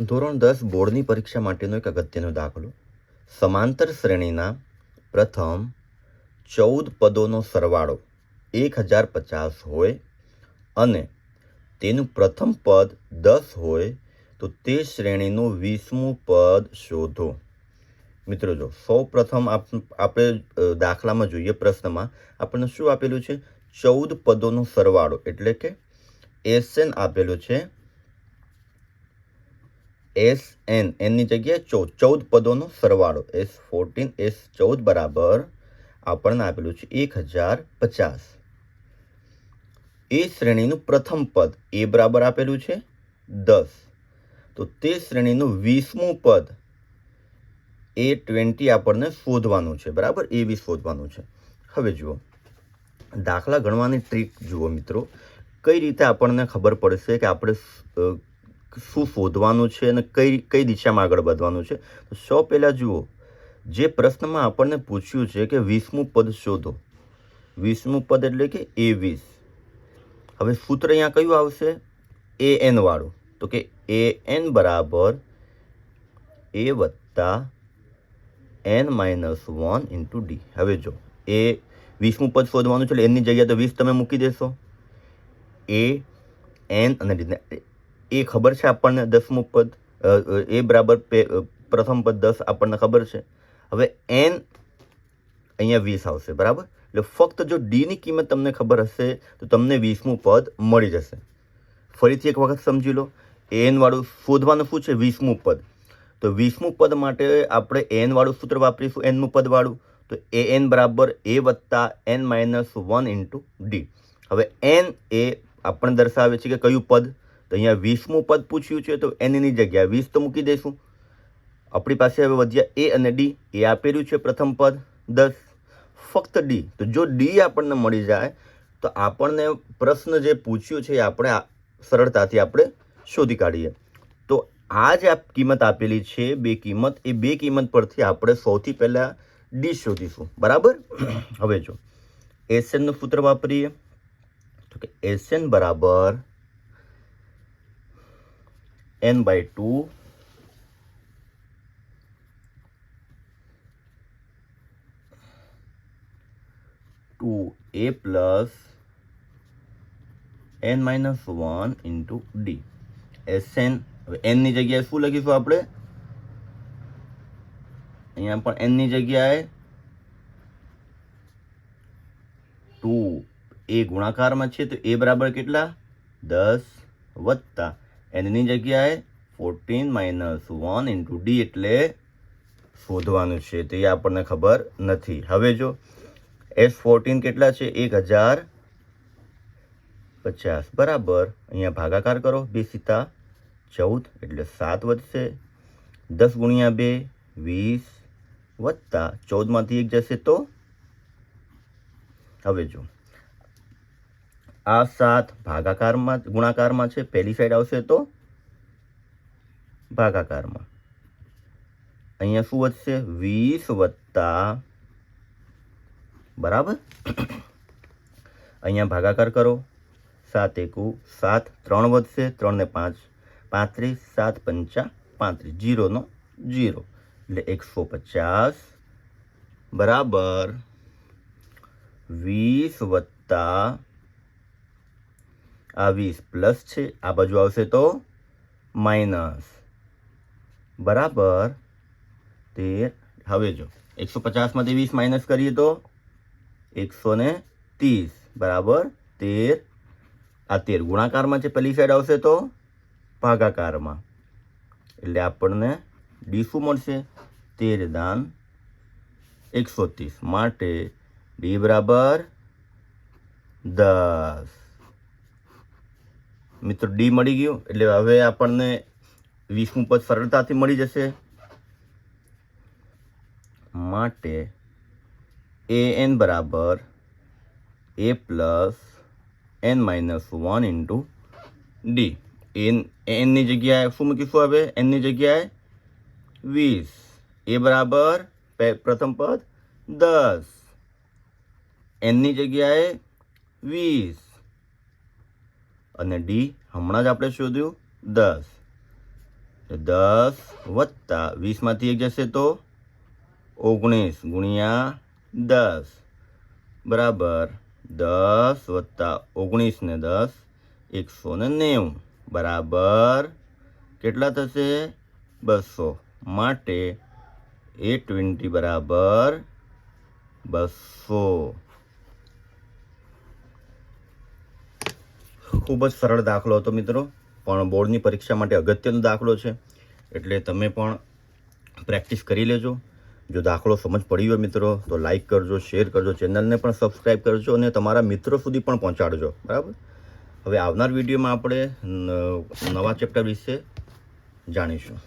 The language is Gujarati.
ધોરણ 10 બોર્ડની પરીક્ષા માટેનો એક અગત્યનો દાખલો. સમાંતર શ્રેણીના પ્રથમ 14 પદોનો સરવાળો 1050 હોય અને તેનું પ્રથમ પદ 10 હોય તો તે શ્રેણીનું 20મું પદ શોધો. મિત્રો જો, સૌ પ્રથમ આપણે દાખલામાં જોઈએ, પ્રશ્નમાં આપણને શું આપેલું છે? 14 પદોનો સરવાળો, એટલે કે SN આપેલું છે. SN, એની જગ્યાએ 14 પદોનો સરવાળો, S14 S14 બરાબર આપણને આપેલું છે 1050. એ શ્રેણીનું પ્રથમ પદ એ બરાબર આપેલું છે 10, તો તે શ્રેણીનું 20મું પદ A20 આપણને શોધવાનું છે. બરાબર, A20 શોધવાનું છે. હવે જુઓ, દાખલા ગણવાની ટ્રીક જુઓ મિત્રો. કઈ રીતે આપણને ખબર પડશે કે આપણે શું શોધવાનું છે અને કઈ દિશામાં આગળ વધવાનું છે? તો સૌ પહેલાં જુઓ, જે પ્રશ્નમાં આપણને પૂછ્યું છે કે 20મું પદ શોધો. 20મું પદ એટલે કે A20. હવે સૂત્ર અહીંયા કયું આવશે? AN વાળું. તો કે AN બરાબર A વત્તા N-1 ઇન્ટુ D. હવે જો, એ 20મું પદ શોધવાનું છે એટલે એની જગ્યાએ તો 20 તમે મૂકી દેશો. A, N અને D. એ ખબર છે આપણને 10મું પદ, એ બરાબર પ્રથમ પદ 10 આપણને ખબર છે. હવે N અહીંયા 20 આવશે. બરાબર, એટલે ફક્ત જો Dની કિંમત તમને ખબર હશે તો તમને 20મું પદ મળી જશે. ફરીથી એક વખત સમજી લો, AN વાળું શોધવાનું શું છે? 20મું પદ. તો 20મું પદ માટે આપણે N વાળું સૂત્ર વાપરીશું, Nમું પદ વાળું. તો AN બરાબર A વત્તા N-1 ઇન્ટુ D. હવે N એ આપણને દર્શાવે છે કે કયું પદ? તો અહીંયા 20મું પદ પૂછ્યું છે તો Nની જગ્યાએ 20 તો મૂકી દઈશું. આપણી પાસે હવે વધ્યા A અને D. એ આપેલું છે પ્રથમ પદ 10, ફક્ત D. તો જો D આપણને મળી જાય તો આપણને પ્રશ્ન જે પૂછ્યું છે એ આપણે સરળતાથી આપણે શોધી કાઢીએ. તો આ જે કિંમત આપેલી છે, બે કિંમત, એ બે કિંમત પરથી આપણે સૌથી પહેલાં D શોધીશું. બરાબર, હવે જો SNનું સૂત્ર વાપરીએ તો કે SN બરાબર N/2 2A plus N-1 into D. SN, હવે Nની જગ્યાએ શું લખીશું આપણે? અહીંયા પણ Nની જગ્યાએ 2A ગુણાકારમાં છે તો A બરાબર કેટલા? 10 વત્તા Nની જગ્યાએ 14 - 1 ઇન્ટુ D, એટલે શોધવાનું છે. તો એ આપણને ખબર નથી. હવે જો S14 કેટલા છે? 1050. બરાબર, અહીંયા ભાગાકાર કરો, 2 × 14 એટલે 7 વધશે. 10 × 2 20 વત્તા 14માંથી 1 જશે તો, હવે જો આ 7 ભાગાકારમાં ગુણાકારમાં છે, પહેલી સાઈડ આવશે તો ભાગાકારમાં. અહીંયા શું વધશે? 20 વત્તા, બરાબર, અહીંયા ભાગાકાર કરો, 7 × 1 7, 3 વધશે, 3 ને 5 35, 7 × 5 35, 0 નો 0 એટલે 150 બરાબર 20 વત્તા આ 20 પ્લસ છે, આ બાજુ આવશે તો માઇનસ, બરાબર 13. હવે જો 150માંથી 20 માઇનસ કરીએ તો 130 બરાબર 13. આ 13 ગુણાકારમાં છે, પહેલી સાઈડ આવશે તો ભાગાકારમાં, એટલે આપણને D શું મળશે? 13 × 130, માટે D બરાબર 10. મિત્રો D મળી ગયું, એટલે હવે આપણને 20મું પદ સરળતાથી મળી જશે. માટે AN બરાબર A plus N-1 into D. Nની જગ્યાએ શું મૂકીશું? હવે Nની જગ્યાએ 20, A બરાબર પ્રથમ પદ 10, Nની જગ્યાએ 20 અને D હમણાં જ આપણે શોધ્યું 10. 10 વત્તા 20માંથી 1 જશે તો 19 ગુણ્યા 10 બરાબર 10 વત્તા 19 ને 10 190 બરાબર કેટલા થશે 200 માટે A20 બરાબર 200. ખૂબ જ સરળ દાખલો હતો મિત્રો, પણ બોર્ડની પરીક્ષા માટે અગત્યનો દાખલો છે, એટલે તમે પણ પ્રેક્ટિસ કરી લેજો. જો દાખલો સમજ પડી હોય મિત્રો તો લાઈક કરજો, શેર કરજો, ચેનલને પણ સબસ્ક્રાઈબ કરજો અને તમારા મિત્રો સુધી પણ પહોંચાડજો. બરાબર. હવે આવનાર વિડીયોમાં આપણે નવા ચેપ્ટર વિશે જાણીશું.